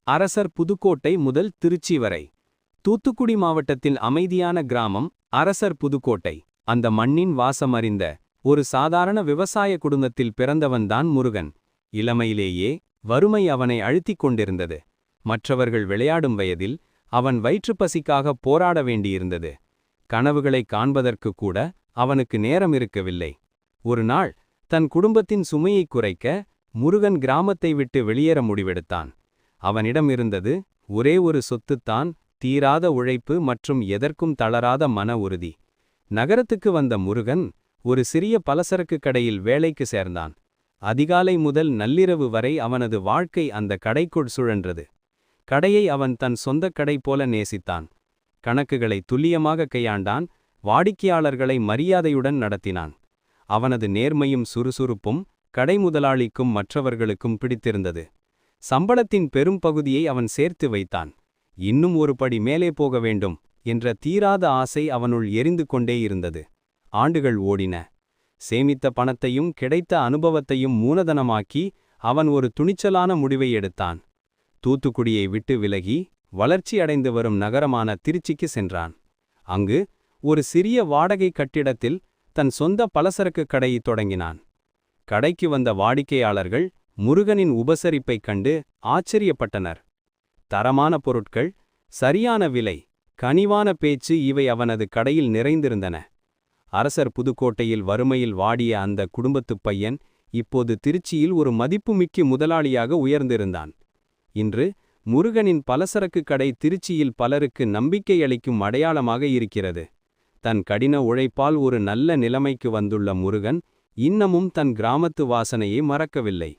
அரசர் புதுக்கோட்டை முதல் திருச்சி வரை. தூத்துக்குடி மாவட்டத்தில் அமைதியான கிராமம் அரசர் புதுக்கோட்டை. அந்த மண்ணின் வாசமறிந்த ஒரு சாதாரண விவசாய குடும்பத்தில் பிறந்தவன்தான் முருகன். இளமையிலேயே வறுமை அவனை அழுத்திக் கொண்டிருந்தது. மற்றவர்கள் விளையாடும் வயதில் அவன் வயிற்றுப்பசிக்காக போராட வேண்டியிருந்தது. கனவுகளை காண்பதற்கு கூட அவனுக்கு நேரம் இருக்கவில்லை. ஒரு நாள் தன் குடும்பத்தின் சுமையை குறைக்க முருகன் கிராமத்தை விட்டு வெளியேற முடிவெடுத்தான். அவனிடம் இருந்தது ஒரே ஒரு சொத்துத்தான், தீராத உழைப்பு மற்றும் எதற்கும் தளராத மன உறுதி. நகரத்துக்கு வந்த முருகன் ஒரு சிறிய பலசரக்கு கடையில் வேலைக்கு சேர்ந்தான். அதிகாலை முதல் நள்ளிரவு வரை அவனது வாழ்க்கை அந்த கடைக்குள் சுழன்றது. கடையை அவன் தன் சொந்தக் கடை போல நேசித்தான். கணக்குகளை துல்லியமாக கையாண்டான், வாடிக்கையாளர்களை மரியாதையுடன் நடத்தினான். அவனது நேர்மையும் சுறுசுறுப்பும் கடை முதலாளிக்கும் மற்றவர்களுக்கும் பிடித்திருந்தது. சம்பளத்தின் பெரும் பகுதியை அவன் சேர்த்து வைத்தான். இன்னும் ஒரு படி மேலே போக வேண்டும் என்ற தீராத ஆசை அவனுள் எரிந்து கொண்டே இருந்தது. ஆண்டுகள் ஓடின. சேமித்த பணத்தையும் கிடைத்த அனுபவத்தையும் மூலதனமாக்கி அவன் ஒரு துணிச்சலான முடிவை எடுத்தான். தூத்துக்குடியை விட்டு விலகி வளர்ச்சி அடைந்து வரும் நகரமான திருச்சிக்கு சென்றான். அங்கு ஒரு சிறிய வாடகை கட்டிடத்தில் தன் சொந்த பலசரக்கு கடையை தொடங்கினான். கடைக்கு வந்த வாடிக்கையாளர்கள் முருகனின் உபசரிப்பைக் கண்டு ஆச்சரியப்பட்டனர். தரமான பொருட்கள், சரியான விலை, கனிவான பேச்சு இவை அவனது கடையில் நிறைந்திருந்தன. அரசர் புதுக்கோட்டையில் வறுமையில் வாடிய அந்த குடும்பத்துப் பையன் இப்போது திருச்சியில் ஒரு மதிப்புமிக்க முதலாளியாக உயர்ந்திருந்தான். இன்று முருகனின் பலசரக்கு கடை திருச்சியில் பலருக்கு நம்பிக்கை அளிக்கும் அடையாளமாக இருக்கிறது. தன் கடின உழைப்பால் ஒரு நல்ல நிலைமைக்கு வந்துள்ள முருகன் இன்னமும் தன் கிராமத்து வாசனையை மறக்கவில்லை.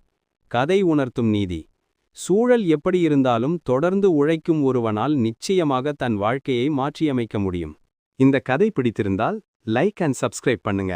கதை உணர்த்தும் நீதி: சூழல் எப்படி இருந்தாலும் தொடர்ந்து உழைக்கும் ஒருவனால் நிச்சயமாக தன் வாழ்க்கையை மாற்றியமைக்க முடியும். இந்த கதை பிடித்திருந்தால் லைக் அண்ட் சப்ஸ்கிரைப் பண்ணுங்க.